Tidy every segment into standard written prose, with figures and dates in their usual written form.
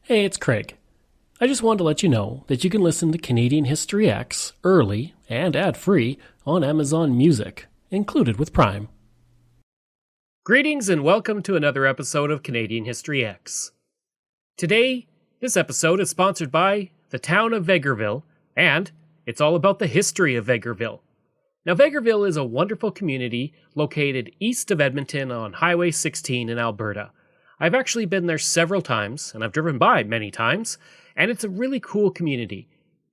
Hey, it's Craig. I just wanted to let you know that you can listen to Canadian History X early and ad-free on Amazon Music, included with Prime. Greetings and welcome to another episode of Canadian History X. Today, this episode is sponsored by the town of Vegreville, and it's all about the history of Vegreville. Now, Vegreville is a wonderful community located east of Edmonton on Highway 16 in Alberta. I've actually been there several times, and I've driven by many times, and it's a really cool community.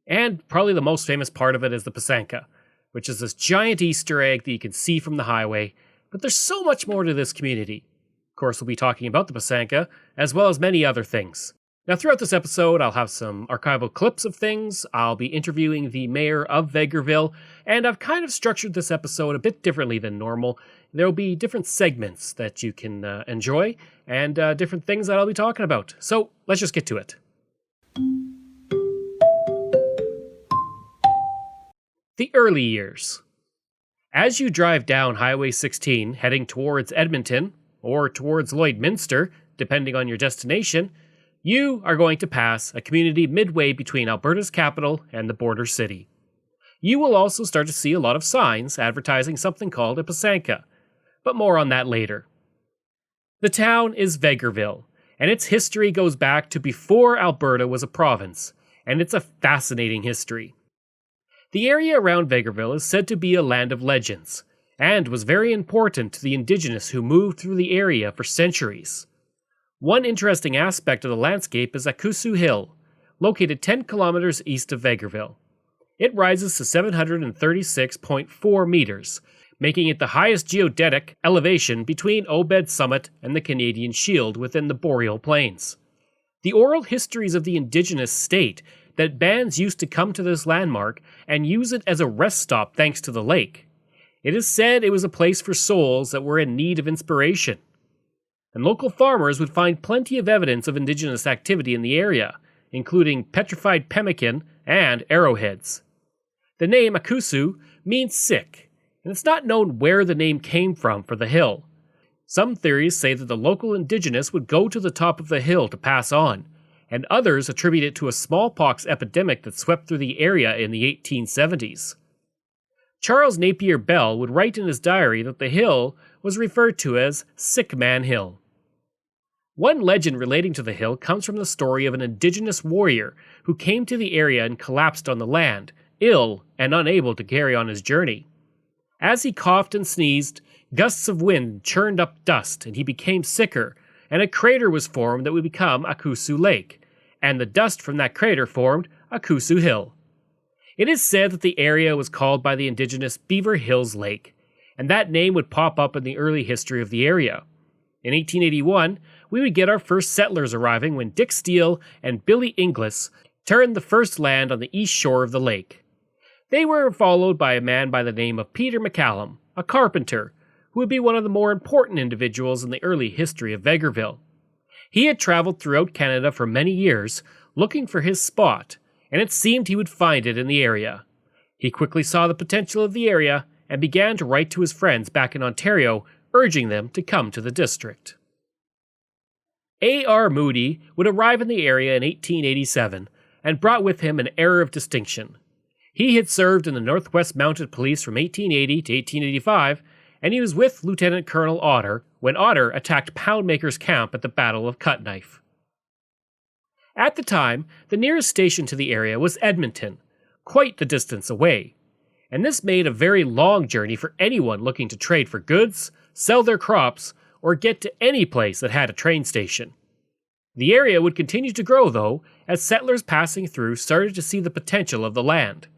And probably the most famous part of it is the Pysanka, which is this giant Easter egg that you can see from the highway, but there's so much more to this community. Of course, we'll be talking about the Pysanka, as well as many other things. Now, throughout this episode, I'll have some archival clips of things, I'll be interviewing the mayor of Vegreville, and I've kind of structured this episode a bit differently than normal. There will be different segments that you can enjoy, and different things that I'll be talking about. So, let's just get to it. The early years. As you drive down Highway 16 heading towards Edmonton, or towards Lloydminster, depending on your destination, you are going to pass a community midway between Alberta's capital and the border city. You will also start to see a lot of signs advertising something called a Pysanka, but more on that later. The town is Vegreville, and its history goes back to before Alberta was a province, and it's a fascinating history. The area around Vegreville is said to be a land of legends, and was very important to the Indigenous who moved through the area for centuries. One interesting aspect of the landscape is Akusu Hill, located 10 kilometers east of Vegreville. It rises to 736.4 meters, making it the highest geodetic elevation between Obed Summit and the Canadian Shield within the Boreal Plains. The oral histories of the Indigenous state that bands used to come to this landmark and use it as a rest stop thanks to the lake. It is said it was a place for souls that were in need of inspiration. And local farmers would find plenty of evidence of Indigenous activity in the area, including petrified pemmican and arrowheads. The name Akusu means sick, and it's not known where the name came from for the hill. Some theories say that the local Indigenous would go to the top of the hill to pass on, and others attribute it to a smallpox epidemic that swept through the area in the 1870s. Charles Napier Bell would write in his diary that the hill was referred to as Sick Man Hill. One legend relating to the hill comes from the story of an Indigenous warrior who came to the area and collapsed on the land, ill and unable to carry on his journey. As he coughed and sneezed, gusts of wind churned up dust and he became sicker, and a crater was formed that would become Akusu Lake, and the dust from that crater formed Akusu Hill. It is said that the area was called by the Indigenous Beaver Hills Lake, and that name would pop up in the early history of the area. In 1881, we would get our first settlers arriving when Dick Steele and Billy Inglis turned the first land on the east shore of the lake. They were followed by a man by the name of Peter McCallum, a carpenter, who would be one of the more important individuals in the early history of Vegreville. He had traveled throughout Canada for many years, looking for his spot, and it seemed he would find it in the area. He quickly saw the potential of the area and began to write to his friends back in Ontario, urging them to come to the district. A.R. Moody would arrive in the area in 1887 and brought with him an air of distinction. He had served in the Northwest Mounted Police from 1880 to 1885, and he was with Lieutenant Colonel Otter when Otter attacked Poundmaker's camp at the Battle of Cut Knife. At the time, the nearest station to the area was Edmonton, quite the distance away, and this made a very long journey for anyone looking to trade for goods, sell their crops, or get to any place that had a train station. The area would continue to grow, though, as settlers passing through started to see the potential of the land.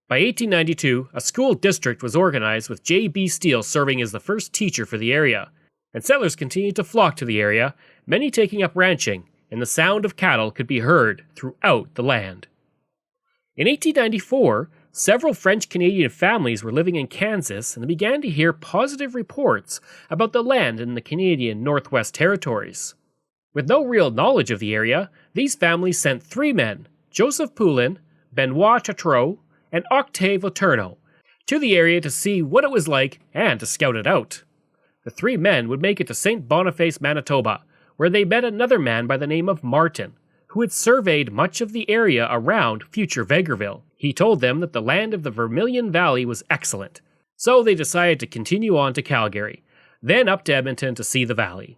By 1892, a school district was organized with J.B. Steele serving as the first teacher for the area, and settlers continued to flock to the area, many taking up ranching, and the sound of cattle could be heard throughout the land. In 1894, several French-Canadian families were living in Kansas and began to hear positive reports about the land in the Canadian Northwest Territories. With no real knowledge of the area, these families sent 3 men, Joseph Poulin, Benoit Tatreau, and Octave Letourneau, to the area to see what it was like and to scout it out. The 3 men would make it to St. Boniface, Manitoba, where they met another man by the name of Martin, who had surveyed much of the area around future Vegreville. He told them that the land of the Vermilion Valley was excellent, so they decided to continue on to Calgary, then up to Edmonton to see the valley.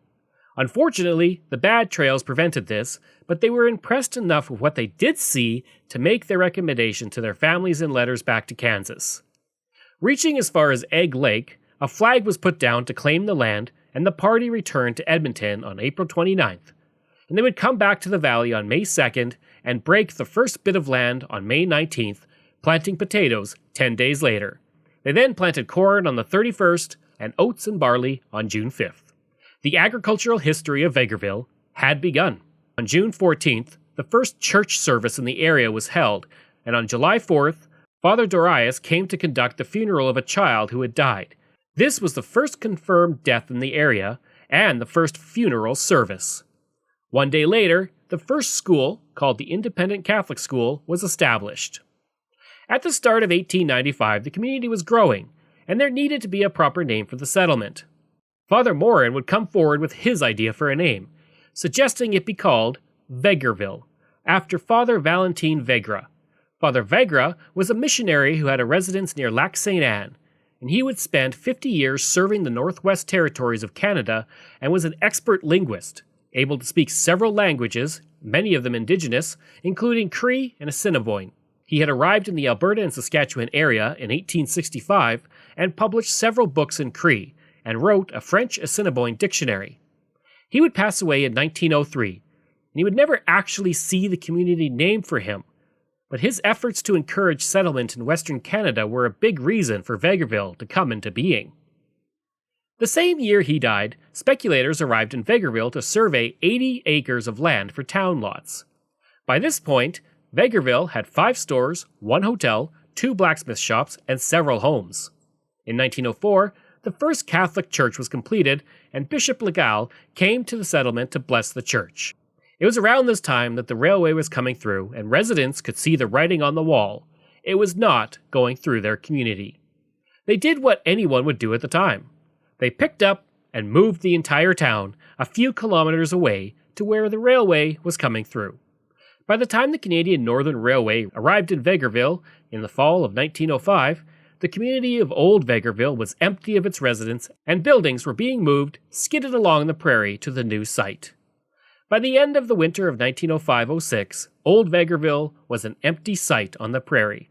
Unfortunately, the bad trails prevented this, but they were impressed enough with what they did see to make their recommendation to their families in letters back to Kansas. Reaching as far as Egg Lake, a flag was put down to claim the land, and the party returned to Edmonton on April 29th. And they would come back to the valley on May 2nd and break the first bit of land on May 19th, planting potatoes 10 days later. They then planted corn on the 31st and oats and barley on June 5th. The agricultural history of Vegreville had begun. On June 14th, the first church service in the area was held, and on July 4th, Father Dorias came to conduct the funeral of a child who had died. This was the first confirmed death in the area, and the first funeral service. One day later, the first school, called the Independent Catholic School, was established. At the start of 1895, the community was growing, and there needed to be a proper name for the settlement. Father Morin would come forward with his idea for a name, suggesting it be called Vegreville, after Father Valentin Vegre. Father Vegre was a missionary who had a residence near Lac St. Anne, and he would spend 50 years serving the Northwest Territories of Canada and was an expert linguist, able to speak several languages, many of them indigenous, including Cree and Assiniboine. He had arrived in the Alberta and Saskatchewan area in 1865 and published several books in Cree, and wrote a French Assiniboine dictionary. He would pass away in 1903, and he would never actually see the community named for him, but his efforts to encourage settlement in Western Canada were a big reason for Vegreville to come into being. The same year he died, speculators arrived in Vegreville to survey 80 acres of land for town lots. By this point, Vegreville had 5 stores, 1 hotel, 2 blacksmith shops, and several homes. In 1904, the first Catholic church was completed, and Bishop Legal came to the settlement to bless the church. It was around this time that the railway was coming through, and residents could see the writing on the wall. It was not going through their community. They did what anyone would do at the time. They picked up and moved the entire town a few kilometers away to where the railway was coming through. By the time the Canadian Northern Railway arrived in Vegreville in the fall of 1905, the community of Old Vegreville was empty of its residents, and buildings were being moved, skidded along the prairie to the new site. By the end of the winter of 1905-06, Old Vegreville was an empty site on the prairie.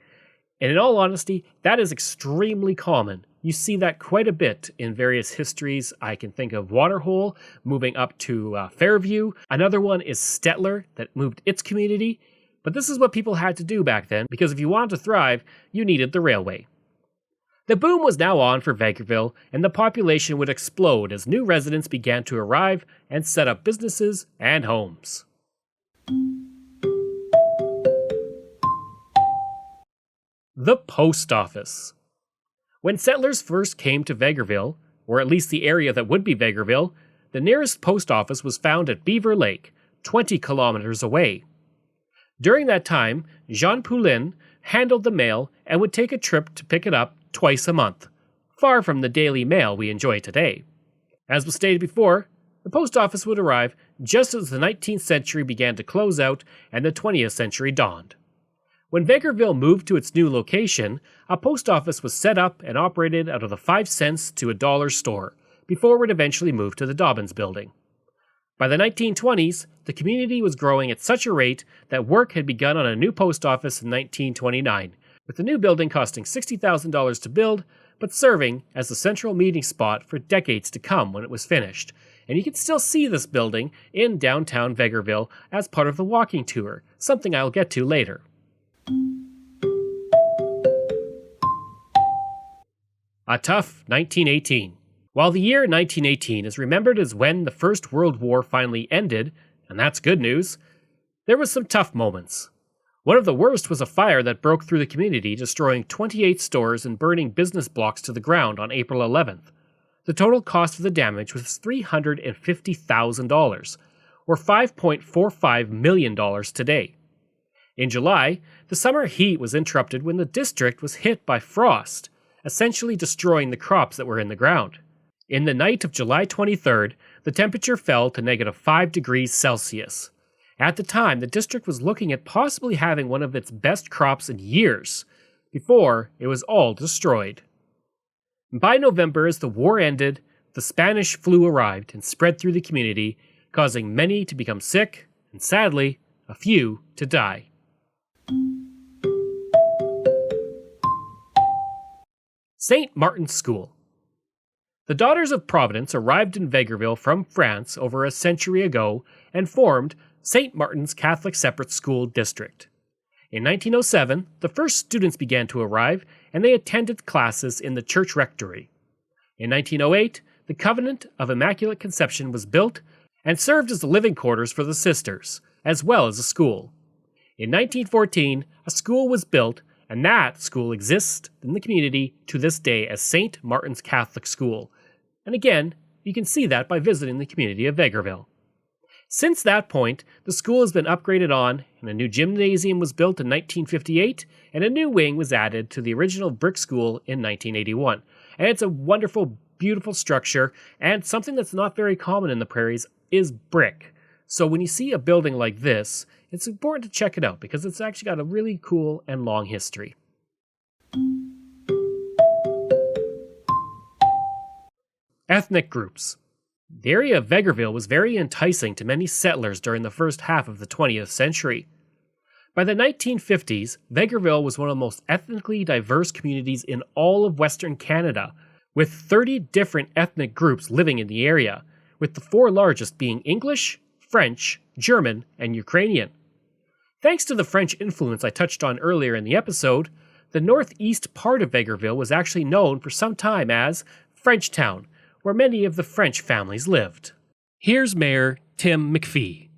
And in all honesty, that is extremely common. You see that quite a bit in various histories. I can think of Waterhole moving up to Fairview. Another one is Stettler that moved its community. But this is what people had to do back then, because if you wanted to thrive, you needed the railway. The boom was now on for Vegreville, and the population would explode as new residents began to arrive and set up businesses and homes. The post office. When settlers first came to Vegreville, or at least the area that would be Vegreville, the nearest post office was found at Beaver Lake, 20 kilometers away. During that time, Jean Poulin handled the mail and would take a trip to pick it up twice a month, far from the daily mail we enjoy today. As was stated before, the post office would arrive just as the 19th century began to close out and the 20th century dawned. When Vegreville moved to its new location, a post office was set up and operated out of the 5 cents to $1 store, before it would eventually move to the Dobbins building. By the 1920s, the community was growing at such a rate that work had begun on a new post office in 1929, with the new building costing $60,000 to build, but serving as the central meeting spot for decades to come when it was finished. And you can still see this building in downtown Vegreville as part of the walking tour, something I'll get to later. A tough 1918. While the year 1918 is remembered as when the First World War finally ended, and that's good news, there were some tough moments. One of the worst was a fire that broke through the community, destroying 28 stores and burning business blocks to the ground on April 11th. The total cost of the damage was $350,000, or $5.45 million today. In July, the summer heat was interrupted when the district was hit by frost, essentially destroying the crops that were in the ground. In the night of July 23rd, the temperature fell to -5 degrees Celsius, At the time, the district was looking at possibly having one of its best crops in years, before it was all destroyed. By November, as the war ended, the Spanish flu arrived and spread through the community, causing many to become sick, and sadly, a few to die. St. Martin's School. The Daughters of Providence arrived in Vegreville from France over a century ago and formed St. Martin's Catholic Separate School District. In 1907, the first students began to arrive, and they attended classes in the church rectory. In 1908, the Convent of Immaculate Conception was built and served as the living quarters for the sisters, as well as a school. In 1914, a school was built, and that school exists in the community to this day as St. Martin's Catholic School. And again, you can see that by visiting the community of Vegreville. Since that point, the school has been upgraded on, and a new gymnasium was built in 1958, and a new wing was added to the original brick school in 1981. And it's a wonderful, beautiful structure, and something that's not very common in the prairies is brick. So when you see a building like this, it's important to check it out because it's actually got a really cool and long history. Ethnic groups. The area of Vegreville was very enticing to many settlers during the first half of the 20th century. By the 1950s, Vegreville was one of the most ethnically diverse communities in all of Western Canada, with 30 different ethnic groups living in the area, with the four largest being English, French, German, and Ukrainian. Thanks to the French influence I touched on earlier in the episode, the northeast part of Vegreville was actually known for some time as Frenchtown, where many of the French families lived. Here's Mayor Tim McPhee.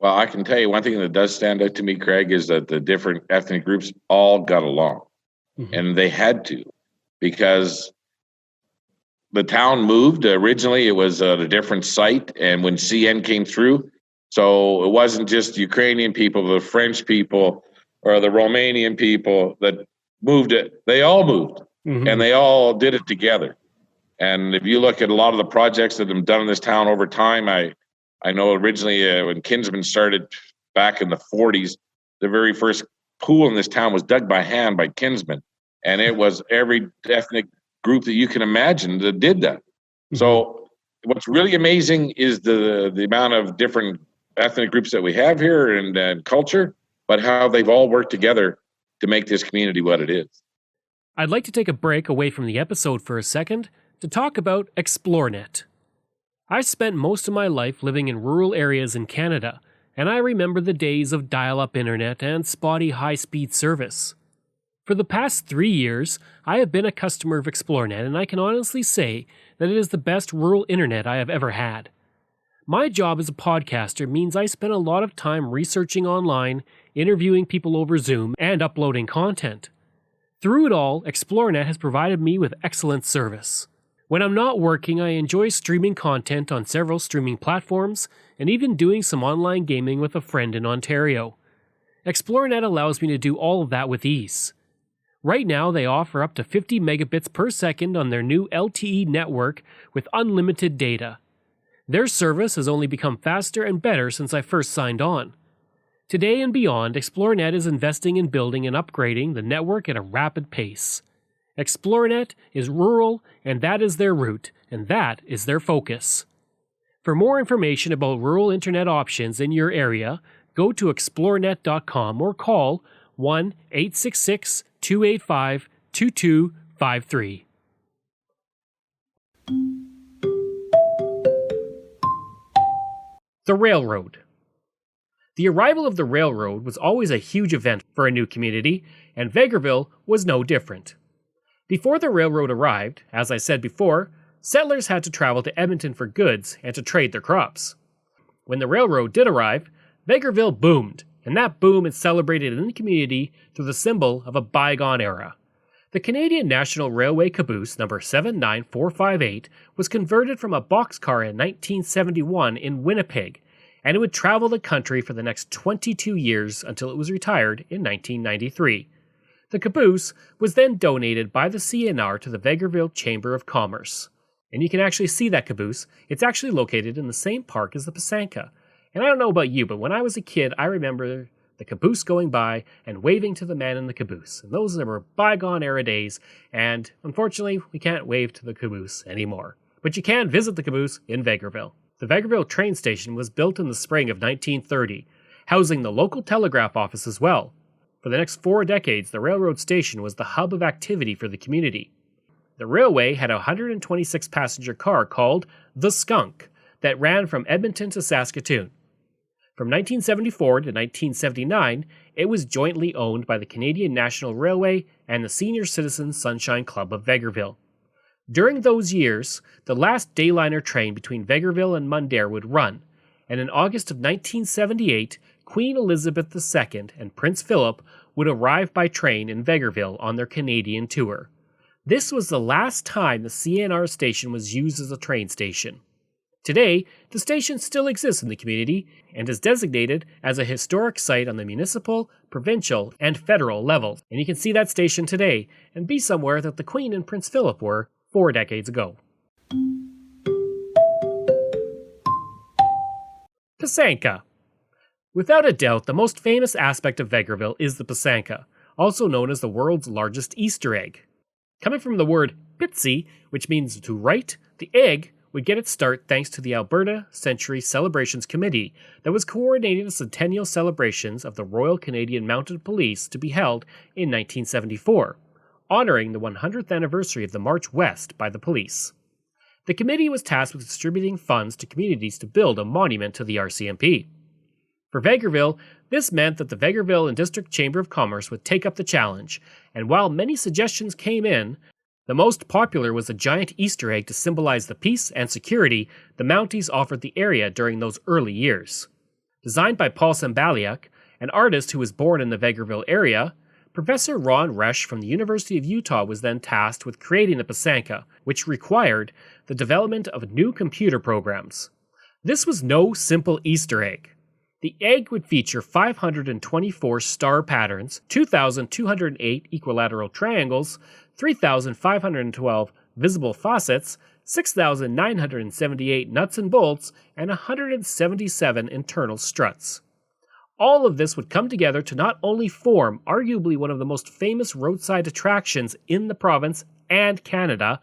Well, I can tell you one thing that does stand out to me, Craig, is that the different ethnic groups all got along. And they had to, because the town moved. Originally, it was at a different site, and when CN came through, so it wasn't just Ukrainian people, the French people, or the Romanian people that moved it. They all moved, and they all did it together. And if you look at a lot of the projects that have been done in this town over time, I know originally when Kinsman started back in the 40s, the very first pool in this town was dug by hand by Kinsman. And it was every ethnic group that you can imagine that did that. So what's really amazing is the amount of different ethnic groups that we have here and culture, but how they've all worked together to make this community what it is. I'd like to take a break away from the episode for a second to talk about ExploreNet. I spent most of my life living in rural areas in Canada, and I remember the days of dial-up internet and spotty high-speed service. For the past 3 years, I have been a customer of ExploreNet, and I can honestly say that it is the best rural internet I have ever had. My job as a podcaster means I spend a lot of time researching online, interviewing people over Zoom, and uploading content. Through it all, ExploreNet has provided me with excellent service. When I'm not working, I enjoy streaming content on several streaming platforms, and even doing some online gaming with a friend in Ontario. ExploreNet allows me to do all of that with ease. Right now, they offer up to 50 megabits per second on their new LTE network with unlimited data. Their service has only become faster and better since I first signed on. Today and beyond, ExploreNet is investing in building and upgrading the network at a rapid pace. ExploreNet is rural, and that is their route, and that is their focus. For more information about rural internet options in your area, go to explorenet.com or call 1-866-285-2253. The railroad. The arrival of the railroad was always a huge event for a new community, and Vegreville was no different. Before the railroad arrived, as I said before, settlers had to travel to Edmonton for goods and to trade their crops. When the railroad did arrive, Vegreville boomed, and that boom is celebrated in the community through the symbol of a bygone era. The Canadian National Railway caboose number 79458 was converted from a boxcar in 1971 in Winnipeg, and it would travel the country for the next 22 years until it was retired in 1993. The caboose was then donated by the CNR to the Vegreville Chamber of Commerce. And you can actually see that caboose. It's actually located in the same park as the Pysanka. And I don't know about you, but when I was a kid, I remember the caboose going by and waving to the man in the caboose. And those were bygone era days, and unfortunately, we can't wave to the caboose anymore. But you can visit the caboose in Vegreville. The Vegreville train station was built in the spring of 1930, housing the local telegraph office as well. For the next 4 decades, the railroad station was the hub of activity for the community. The railway had a 126-passenger car called the Skunk that ran from Edmonton to Saskatoon. From 1974 to 1979, it was jointly owned by the Canadian National Railway and the Senior Citizens Sunshine Club of Vegreville. During those years, the last Dayliner train between Vegreville and Mundare would run, and in August of 1978, Queen Elizabeth II and Prince Philip would arrive by train in Vegreville on their Canadian tour. This was the last time the CNR station was used as a train station. Today, the station still exists in the community and is designated as a historic site on the municipal, provincial, and federal levels. And you can see that station today and be somewhere that the Queen and Prince Philip were 4 decades ago. Pysanka. Without a doubt, the most famous aspect of Vegreville is the Pysanka, also known as the world's largest Easter egg. Coming from the word pitsy, which means to write, the egg would get its start thanks to the Alberta Century Celebrations Committee that was coordinating the centennial celebrations of the Royal Canadian Mounted Police to be held in 1974, honoring the 100th anniversary of the March West by the police. The committee was tasked with distributing funds to communities to build a monument to the RCMP. For Vegreville, this meant that the Vegreville and District Chamber of Commerce would take up the challenge, and while many suggestions came in, the most popular was a giant Easter egg to symbolize the peace and security the Mounties offered the area during those early years. Designed by Paul Sambaliak, an artist who was born in the Vegreville area, Professor Ron Resch from the University of Utah was then tasked with creating the Pysanka, which required the development of new computer programs. This was no simple Easter egg. The egg would feature 524 star patterns, 2,208 equilateral triangles, 3,512 visible facets, 6,978 nuts and bolts, and 177 internal struts. All of this would come together to not only form arguably one of the most famous roadside attractions in the province and Canada,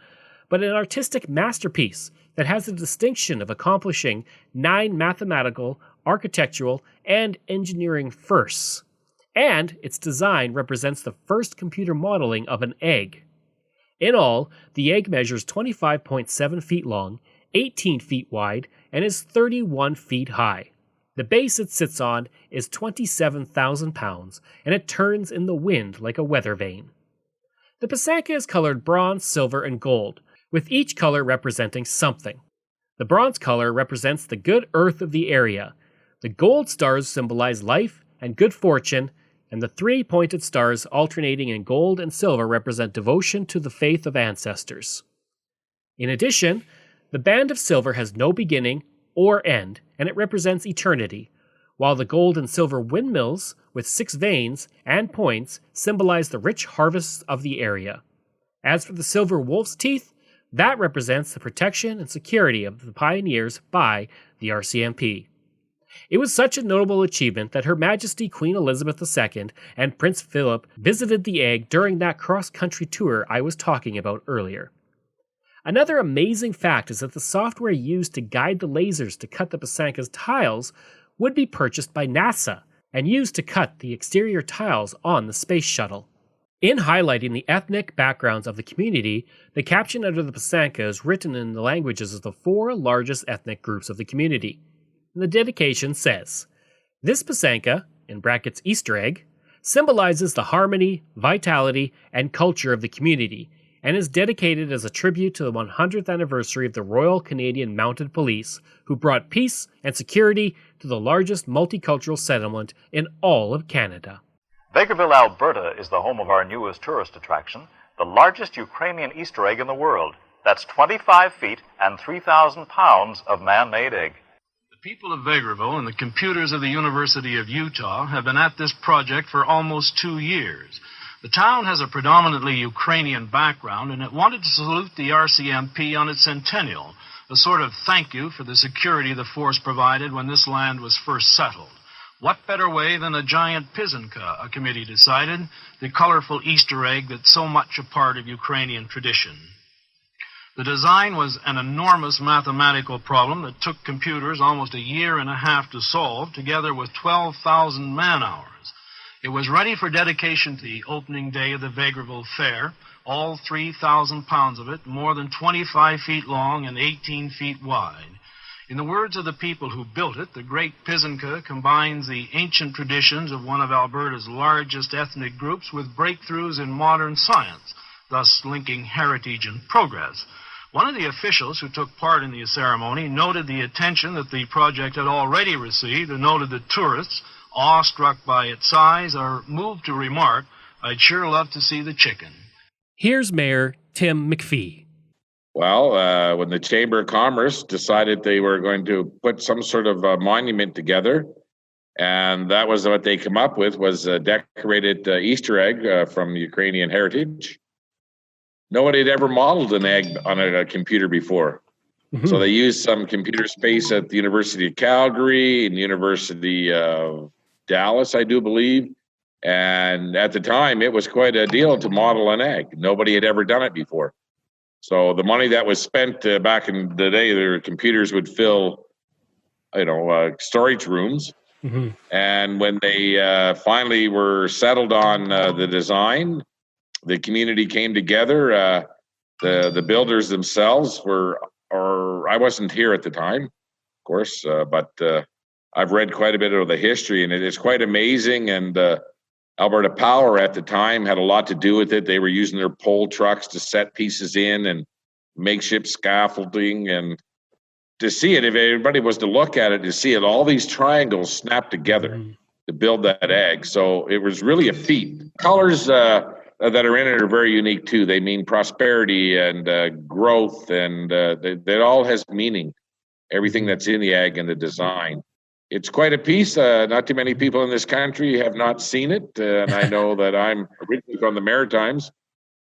but an artistic masterpiece that has the distinction of accomplishing 9 mathematical, architectural, and engineering firsts. And its design represents the first computer modeling of an egg. In all, the egg measures 25.7 feet long, 18 feet wide, and is 31 feet high. The base it sits on is 27,000 pounds, and it turns in the wind like a weather vane. The Pysanka is colored bronze, silver, and gold, with each color representing something. The bronze color represents the good earth of the area. The gold stars symbolize life and good fortune, and the 3 pointed stars alternating in gold and silver represent devotion to the faith of ancestors. In addition, the band of silver has no beginning or end, and it represents eternity, while the gold and silver windmills with 6 vanes and points symbolize the rich harvests of the area. As for the silver wolf's teeth, that represents the protection and security of the pioneers by the RCMP. It was such a notable achievement that Her Majesty Queen Elizabeth II and Prince Philip visited the egg during that cross-country tour I was talking about earlier. Another amazing fact is that the software used to guide the lasers to cut the Pysanka's tiles would be purchased by NASA and used to cut the exterior tiles on the space shuttle. In highlighting the ethnic backgrounds of the community, the caption under the Pysanka is written in the languages of the 4 largest ethnic groups of the community. The dedication says, "This Pysanka, in brackets Easter egg, symbolizes the harmony, vitality, and culture of the community, and is dedicated as a tribute to the 100th anniversary of the Royal Canadian Mounted Police, who brought peace and security to the largest multicultural settlement in all of Canada." Vegreville, Alberta is the home of our newest tourist attraction, the largest Ukrainian Easter egg in the world. That's 25 feet and 3,000 pounds of man-made egg. The people of Vegreville and the computers of the University of Utah have been at this project for almost 2 years. The town has a predominantly Ukrainian background, and it wanted to salute the RCMP on its centennial, a sort of thank you for the security the force provided when this land was first settled. What better way than a giant pisanka, a committee decided, the colorful Easter egg that's so much a part of Ukrainian tradition. The design was an enormous mathematical problem that took computers almost a year and a half to solve, together with 12,000 man-hours. It was ready for dedication to the opening day of the Vegreville Fair, all 3,000 pounds of it, more than 25 feet long and 18 feet wide. In the words of the people who built it, the Great Pisanka combines the ancient traditions of one of Alberta's largest ethnic groups with breakthroughs in modern science, thus linking heritage and progress. One of the officials who took part in the ceremony noted the attention that the project had already received and noted that tourists, awestruck by its size, are moved to remark, "I'd sure love to see the chicken." Here's Mayor Tim McPhee. Well, when the Chamber of Commerce decided they were going to put some sort of monument together, and that was what they came up with, was a decorated Easter egg from Ukrainian heritage. Nobody had ever modeled an egg on a computer before. Mm-hmm. So they used some computer space at the University of Calgary and University of Dallas, I do believe. And at the time, it was quite a deal to model an egg. Nobody had ever done it before. So the money that was spent back in the day, their computers would fill, storage rooms. Mm-hmm. And when they finally were settled on the design, the community came together. The builders themselves I wasn't here at the time, of course, but I've read quite a bit of the history, and it is quite amazing. And Alberta Power at the time had a lot to do with it. They were using their pole trucks to set pieces in and makeshift scaffolding. And to see it, if everybody was to look at it, to see it, all these triangles snapped together to build that egg. So it was really a feat. Colors that are in it are very unique too. They mean prosperity and growth, and it all has meaning. Everything that's in the egg and the design. It's quite a piece. Not too many people in this country have not seen it. And I know that I'm originally from the Maritimes.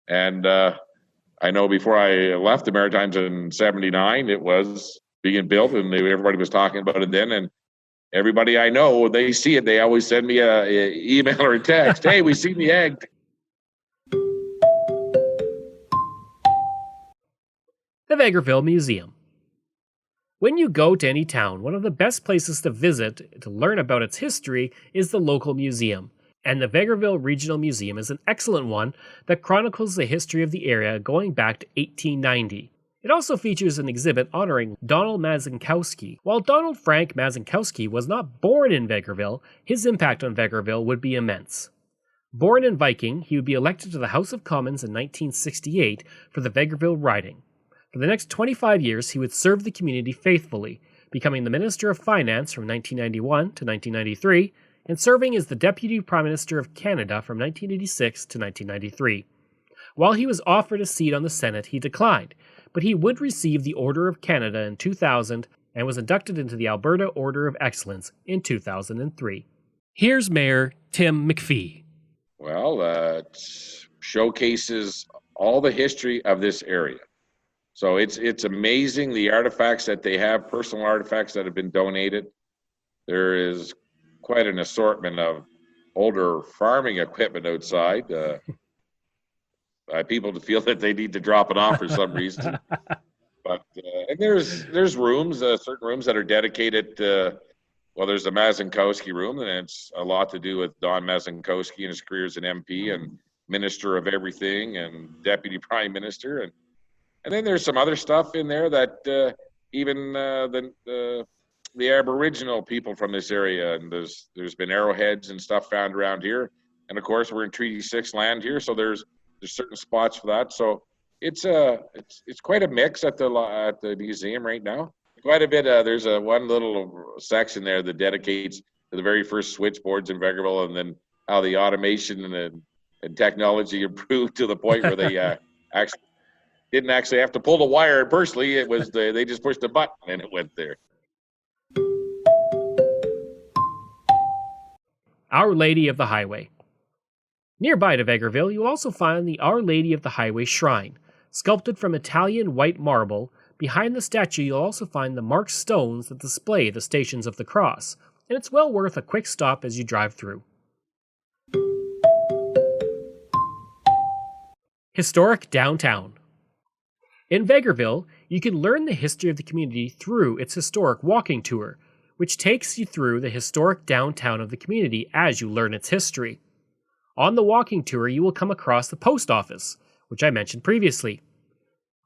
And I know before I left the Maritimes in 79, it was being built, and everybody was talking about it then. And everybody I know, they see it, they always send me an email or a text. Hey, we seen the egg. The Vegreville Museum. When you go to any town, one of the best places to visit to learn about its history is the local museum, and the Vegreville Regional Museum is an excellent one that chronicles the history of the area going back to 1890. It also features an exhibit honoring Donald Mazankowski. While Donald Frank Mazankowski was not born in Vegreville, his impact on Vegreville would be immense. Born in Viking, he would be elected to the House of Commons in 1968 for the Vegreville riding. For the next 25 years, he would serve the community faithfully, becoming the Minister of Finance from 1991 to 1993, and serving as the Deputy Prime Minister of Canada from 1986 to 1993. While he was offered a seat on the Senate, he declined, but he would receive the Order of Canada in 2000 and was inducted into the Alberta Order of Excellence in 2003. Here's Mayor Tim McPhee. Well, it showcases all the history of this area. So it's amazing, the artifacts that they have, personal artifacts that have been donated. There is quite an assortment of older farming equipment outside. People feel that they need to drop it off for some reason. But and there's rooms, certain rooms that are dedicated. There's the Mazankowski room, and it's a lot to do with Don Mazankowski and his career as an MP and Minister of Everything and Deputy Prime Minister. And then there's some other stuff in there that even the Aboriginal people from this area, and there's been arrowheads and stuff found around here. And of course, we're in Treaty 6 land here, so there's certain spots for that. So it's quite a mix at the museum right now. Quite a bit. There's one little section there that dedicates to the very first switchboards in Vegreville, and then how the automation and technology improved to the point where they didn't actually have to pull the wire personally. It was they just pushed a button and it went there. Our Lady of the Highway. Nearby to Vegreville, you also find the Our Lady of the Highway Shrine, sculpted from Italian white marble Behind the statue, you'll also find the marked stones that display the Stations of the Cross, and it's well worth a quick stop as you drive through. Historic Downtown. In Vegreville, you can learn the history of the community through its historic walking tour, which takes you through the historic downtown of the community as you learn its history. On the walking tour, you will come across the post office, which I mentioned previously.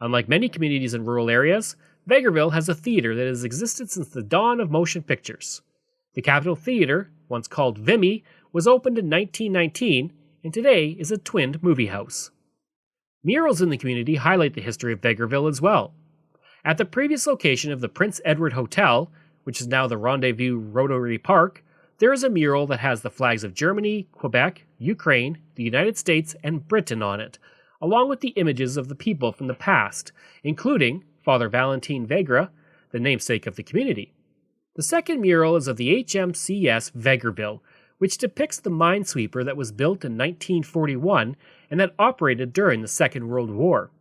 Unlike many communities in rural areas, Vegreville has a theater that has existed since the dawn of motion pictures. The Capitol Theater, once called Vimy, was opened in 1919 and today is a twinned movie house. Murals in the community highlight the history of Vegreville as well. At the previous location of the Prince Edward Hotel, which is now the Rendezvous Rotary Park, there is a mural that has the flags of Germany, Quebec, Ukraine, the United States, and Britain on it, along with the images of the people from the past, including Father Valentin Vegre, the namesake of the community. The second mural is of the HMCS Vegreville, which depicts the minesweeper that was built in 1941 and that operated during the Second World War.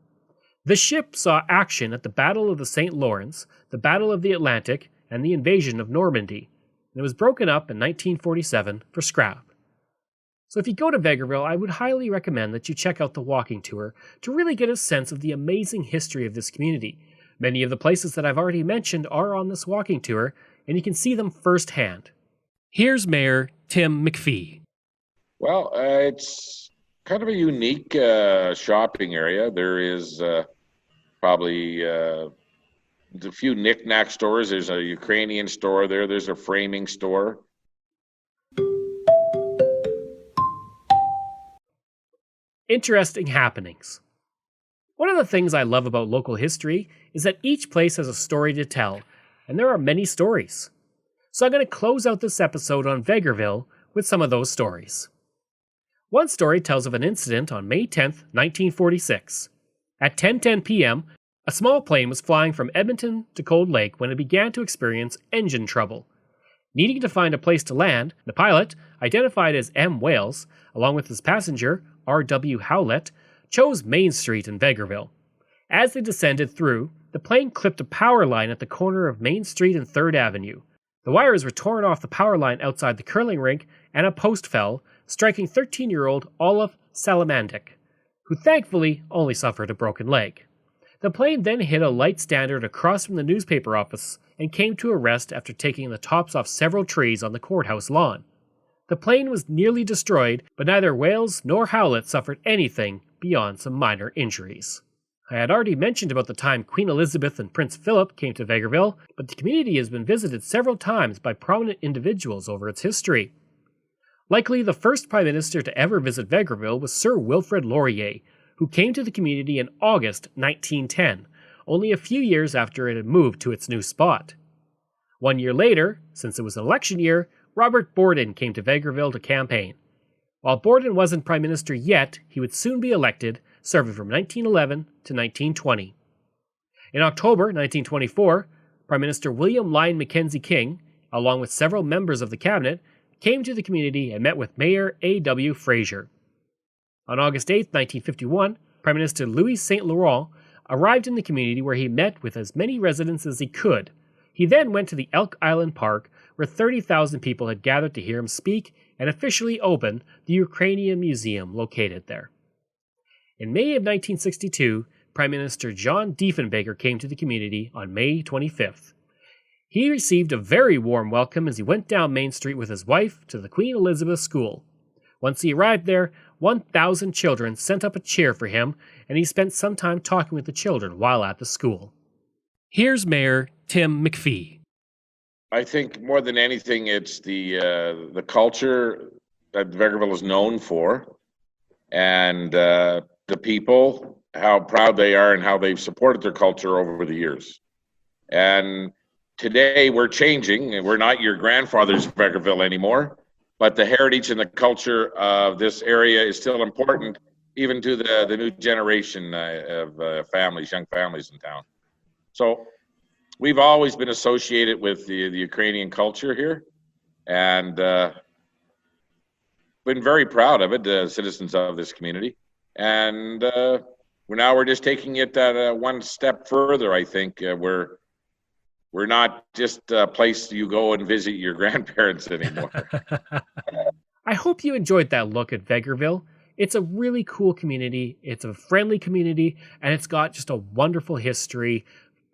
The ship saw action at the Battle of the St. Lawrence, the Battle of the Atlantic, and the invasion of Normandy, and it was broken up in 1947 for scrap. So if you go to Vegreville, I would highly recommend that you check out the walking tour to really get a sense of the amazing history of this community. Many of the places that I've already mentioned are on this walking tour, and you can see them firsthand. Here's Mayor Tim McPhee. Well, it's kind of a unique shopping area. There is probably a few knick-knack stores. There's a Ukrainian store there. There's a framing store. Interesting happenings. One of the things I love about local history is that each place has a story to tell, and there are many stories. So I'm going to close out this episode on Vegreville with some of those stories. One story tells of an incident on May 10th, 1946. At 10:10 p.m., a small plane was flying from Edmonton to Cold Lake when it began to experience engine trouble. Needing to find a place to land, the pilot, identified as M. Wales, along with his passenger, R.W. Howlett, chose Main Street in Vegreville. As they descended through, the plane clipped a power line at the corner of Main Street and 3rd Avenue. The wires were torn off the power line outside the curling rink, and a post fell, striking 13-year-old Olaf Salamandik, who thankfully only suffered a broken leg. The plane then hit a light standard across from the newspaper office and came to a rest after taking the tops off several trees on the courthouse lawn. The plane was nearly destroyed, but neither Wales nor Howlett suffered anything beyond some minor injuries. I had already mentioned about the time Queen Elizabeth and Prince Philip came to Vegreville, but the community has been visited several times by prominent individuals over its history. Likely the first Prime Minister to ever visit Vegreville was Sir Wilfrid Laurier, who came to the community in August 1910, only a few years after it had moved to its new spot. 1 year later, since it was an election year, Robert Borden came to Vegreville to campaign. While Borden wasn't Prime Minister yet, he would soon be elected, serving from 1911 to 1920. In October 1924, Prime Minister William Lyon Mackenzie King, along with several members of the cabinet, came to the community and met with Mayor A.W. Fraser. On August 8, 1951, Prime Minister Louis St. Laurent arrived in the community where he met with as many residents as he could. He then went to the Elk Island Park, where 30,000 people had gathered to hear him speak and officially open the Ukrainian Museum located there. In May of 1962, Prime Minister John Diefenbaker came to the community on May 25th. He received a very warm welcome as he went down Main Street with his wife to the Queen Elizabeth School. Once he arrived there, 1,000 children sent up a cheer for him, and he spent some time talking with the children while at the school. Here's Mayor Tim McPhee. I think more than anything, it's the culture that Vegreville is known for, and the people, how proud they are and how they've supported their culture over the years. And today we're changing, and we're not your grandfather's Vegreville anymore, but the heritage and the culture of this area is still important, even to the new generation of families, young families in town. So we've always been associated with the Ukrainian culture here, and been very proud of it, the citizens of this community. And we're just taking it one step further. I think we're not just a place you go and visit your grandparents anymore. I hope you enjoyed that look at Vegreville. It's a really cool community. It's a friendly community, and it's got just a wonderful history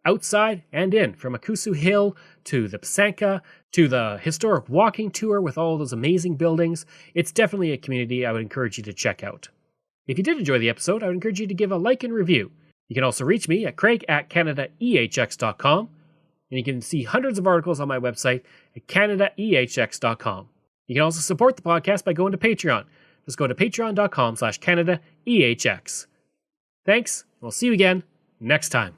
outside and in, from Akusu Hill to the Psanka to the historic walking tour with all those amazing buildings. It's definitely a community I would encourage you to check out. If you did enjoy the episode, I would encourage you to give a like and review. You can also reach me at craig@canadaehx.com, and you can see hundreds of articles on my website at canadaehx.com. You can also support the podcast by going to Patreon. Just go to patreon.com/CanadaEHX. Thanks, and we'll see you again next time.